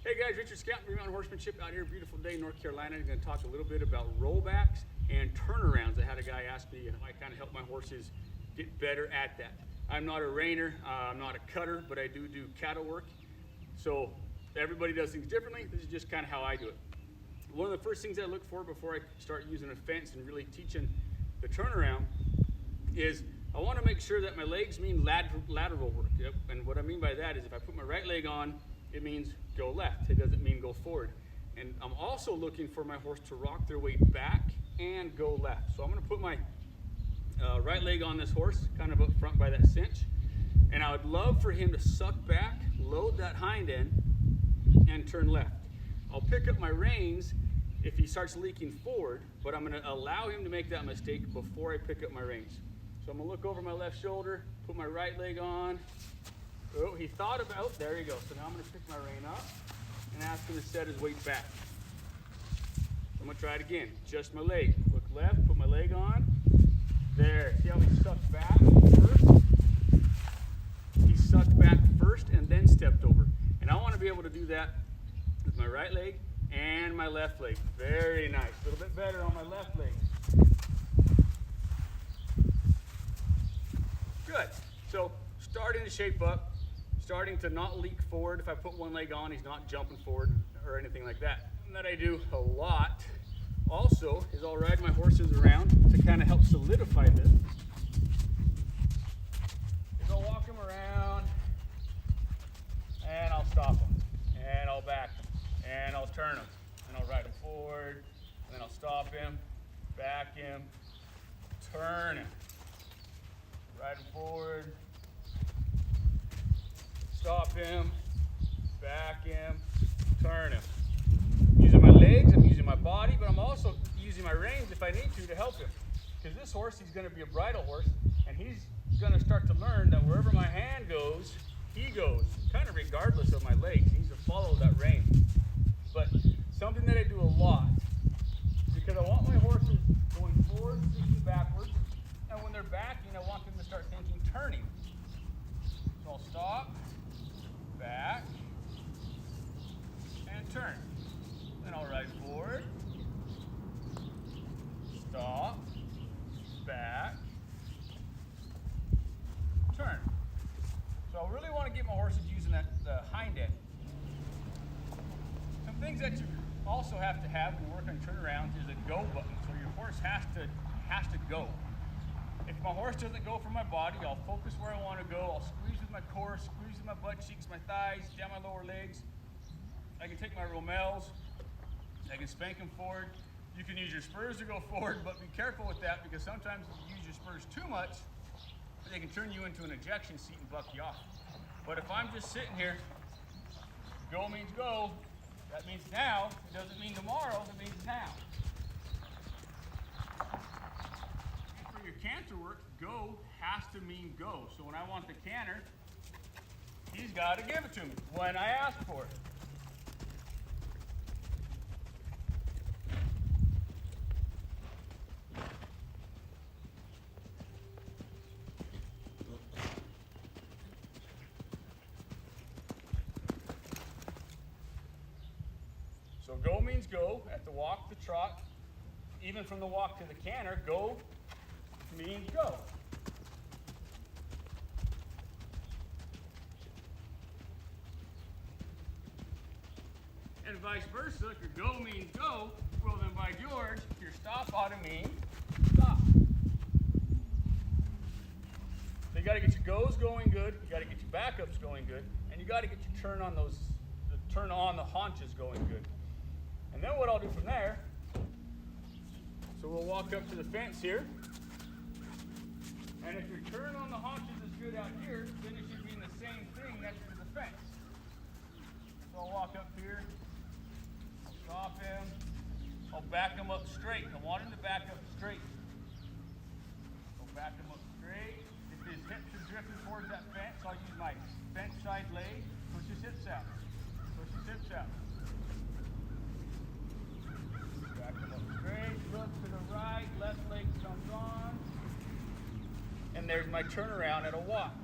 Hey guys, Richard Scout, Mountain Horsemanship out here, beautiful day in North Carolina. I'm going to talk a little bit about rollbacks and turnarounds. I had a guy ask me if I kind of help my horses get better at that. I'm not a reiner, I'm not a cutter, but I do cattle work. So everybody does things differently. This is just kind of how I do it. One of the first things I look for before I start using a fence and really teaching the turnaround is I want to make sure that my legs mean lateral work. Yep. And what I mean by that is if I put my right leg on, it means go left. It doesn't mean go forward. And I'm also looking for my horse to rock their weight back and go left. So I'm going to put my right leg on this horse, kind of up front by that cinch. And I would love for him to suck back, load that hind end, and turn left. I'll pick up my reins if he starts leaking forward, but I'm going to allow him to make that mistake before I pick up my reins. So I'm going to look over my left shoulder, put my right leg on. Oh, he thought about, there you go. So now I'm going to pick my rein up and ask him to set his weight back. I'm going to try it again. Adjust my leg. Look left, put my leg on. There. See how he sucked back first? He sucked back first and then stepped over. And I want to be able to do that with my right leg and my left leg. Very nice. A little bit better on my left leg. Good. So starting to shape up. Starting to not leak forward. If I put one leg on, he's not jumping forward or anything like that. And that I do a lot also is I'll ride my horses around to kind of help solidify this. Is I'll walk them around and I'll stop them and I'll back them and I'll turn them and I'll ride them forward and then I'll stop him, back him, turn him, ride him forward, stop him, back him, turn him. Using my legs, I'm using my body, but I'm also using my reins if I need to help him. Because this horse, he's going to be a bridle horse, and he's going to start to learn that wherever my hand goes, he goes, kind of regardless of my legs. He needs to follow that rein. But something that I do a lot, because I want my horses going forward, thinking backwards, and when they're backing, I want them to start thinking turning. So I'll stop, back, and turn. Then I'll ride forward, stop, back, turn. So I really want to get my horses using the hind end. Some things that you also have to have when you work on turnarounds is a go button. So your horse has to go. If my horse doesn't go from my body, I'll focus where I want to go. I'll squeeze with my core, squeeze with my butt cheeks, my thighs, down my lower legs. I can take my rommels. I can spank them forward. You can use your spurs to go forward, but be careful with that because sometimes if you use your spurs too much, they can turn you into an ejection seat and buck you off. But if I'm just sitting here, go means go. That means now. It doesn't mean tomorrow. It means now. And for your canter work, go has to mean go. So when I want the canter, he's got to give it to me when I ask for it. So go means go at the walk, the trot, even from the walk to the canter, go means go. And vice versa, if your go means go, well then by George, your stop ought to mean stop. So you got to get your goes going good, you got to get your backups going good, and you got to get your turn on the haunches going good. And then what I'll do from there, so we'll walk up to the fence here, and if your turn on the haunches is good out here, then it should mean the same thing next to the fence. So I'll walk up here, I'll stop him, I'll back him up straight. I want him to back up straight. I'll back him up straight. If his hips are drifting towards that fence, I'll use my fence side leg, push his hips out, push his hips out. Back him up straight, look to the right, left leg comes on. And there's my turnaround at a walk.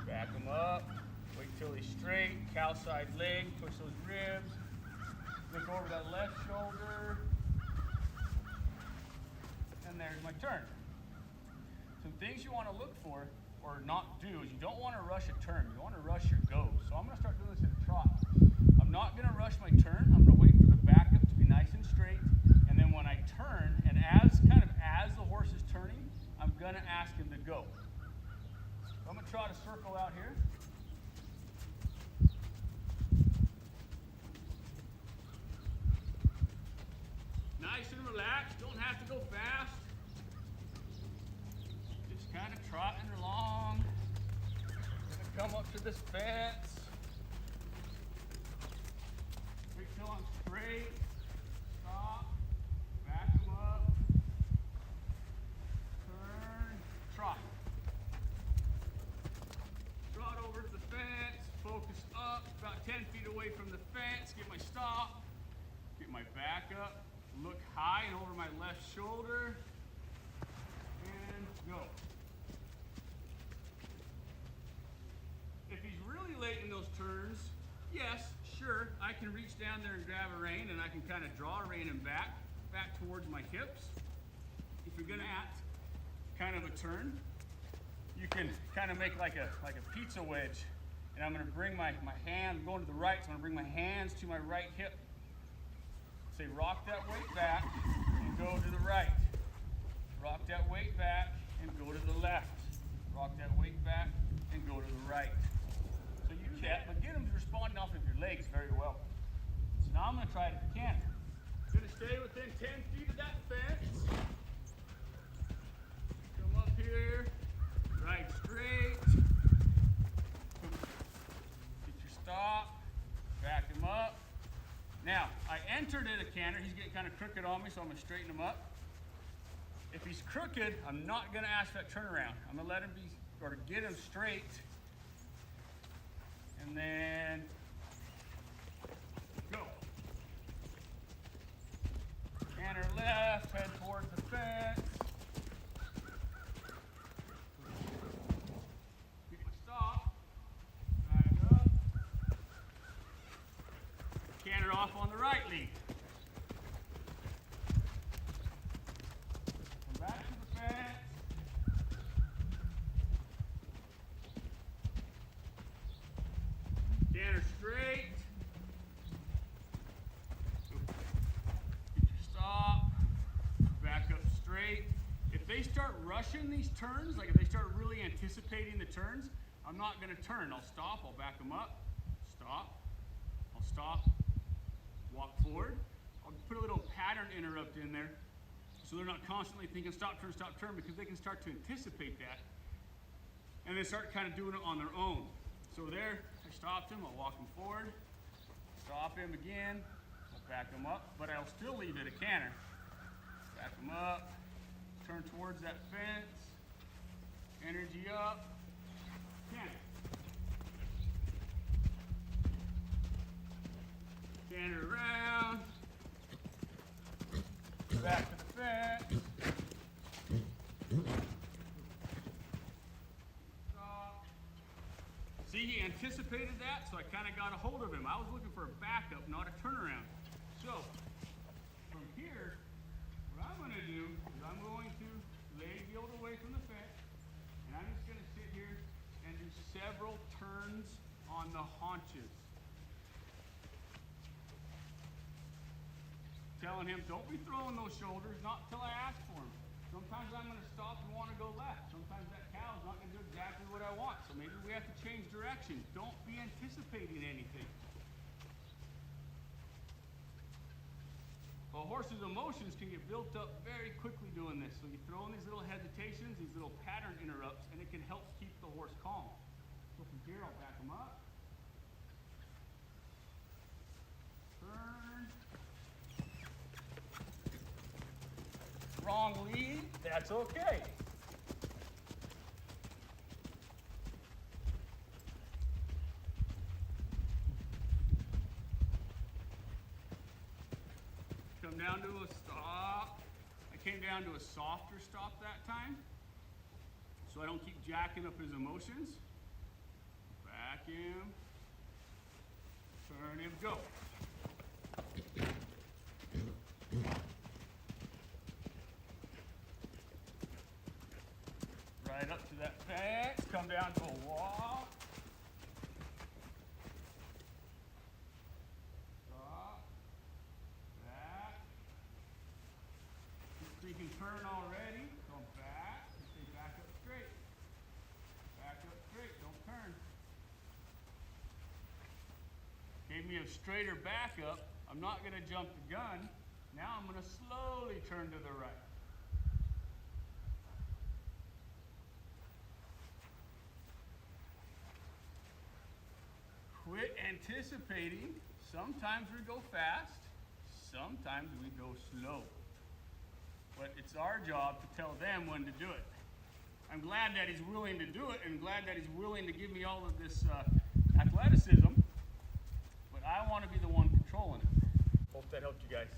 Back him up, wait till he's straight, cow side leg, push those ribs. Look over that left shoulder. And there's my turn. Some things you want to look for or not do is you don't want to rush a turn. You want to rush your go. So I'm going to start doing this in a trot. I'm not going to rush my turn. I'm going to wait for the backup to be nice and straight. And then when I turn, and as the horse is turning, I'm going to ask him to go. So I'm going to trot a circle out here. Nice and relaxed. Don't have to go fast. Just kind of trotting along. Gonna come up to this fence. Wait till I'm straight. Stop. Back him up. Turn. Trot. Trot over to the fence. Focus up. About 10 feet away from the fence. Get my stop. Get my back up. Look high and over my left shoulder. And go. If he's really late in those turns, yes, sure, I can reach down there and grab a rein and I can kind of draw a rein and back towards my hips. If you're gonna act kind of a turn, you can kind of make like a pizza wedge. And I'm gonna bring my hand, I'm going to the right, so I'm gonna bring my hands to my right hip. Say rock that weight back and go to the right. Rock that weight back and go to the left. Rock that weight back and go to the right. So you do that, but get them to respond off of your legs very well. So now I'm going to try it if I can. I'm going to stay within 10 feet of that fence. Come up here, ride straight. Get your stop, back him up. Now, I entered at a canter. He's getting kind of crooked on me, so I'm going to straighten him up. If he's crooked, I'm not going to ask for that turnaround. I'm going to let him be, or get him straight. And then go. Canter left, head towards the fence. Get my stop. Back up. Canter off on the right lead. Come back to the fence. Canter straight. Get your stop. Back up straight. If they start rushing these turns, like if they start really anticipating the turns, I'm not going to turn. I'll stop. I'll back them up. Stop. I'll stop. Walk forward. I'll put a little pattern interrupt in there so they're not constantly thinking stop, turn, because they can start to anticipate that and then start kind of doing it on their own. So there, I stopped him, I'll walk him forward, stop him again, I'll back him up, but I'll still leave it a canter. Back him up, turn towards that fence, energy up, canter. Canter around, back to the fence, stop. See, he anticipated that, so I kind of got a hold of him. I was looking for a backup, not a turnaround. So, from here, what I'm going to do is I'm going to lay Gilda away from the fence, and I'm just going to sit here and do several turns on the haunches. Telling him, don't be throwing those shoulders, not until I ask for them. Sometimes I'm going to stop and want to go left. Sometimes that cow's not going to do exactly what I want. So maybe we have to change direction. Don't be anticipating anything. A horse's emotions can get built up very quickly doing this. So you throw in these little hesitations, these little pattern interrupts, and it can help keep the horse calm. So from here, I'll back him up. Turn. Wrong lead, that's okay. Come down to a stop. I came down to a softer stop that time, so I don't keep jacking up his emotions. Back him, turn him, go. that fence, come down to a walk. Stop. Back. So you can turn already. Go back. You stay back up straight. Back up straight. Don't turn. Gave me a straighter backup. I'm not going to jump the gun. Now I'm going to slowly turn to the right. Quit anticipating. Sometimes we go fast, sometimes we go slow. But it's our job to tell them when to do it. I'm glad that he's willing to do it and glad that he's willing to give me all of this athleticism, but I want to be the one controlling it. Hope that helped you guys.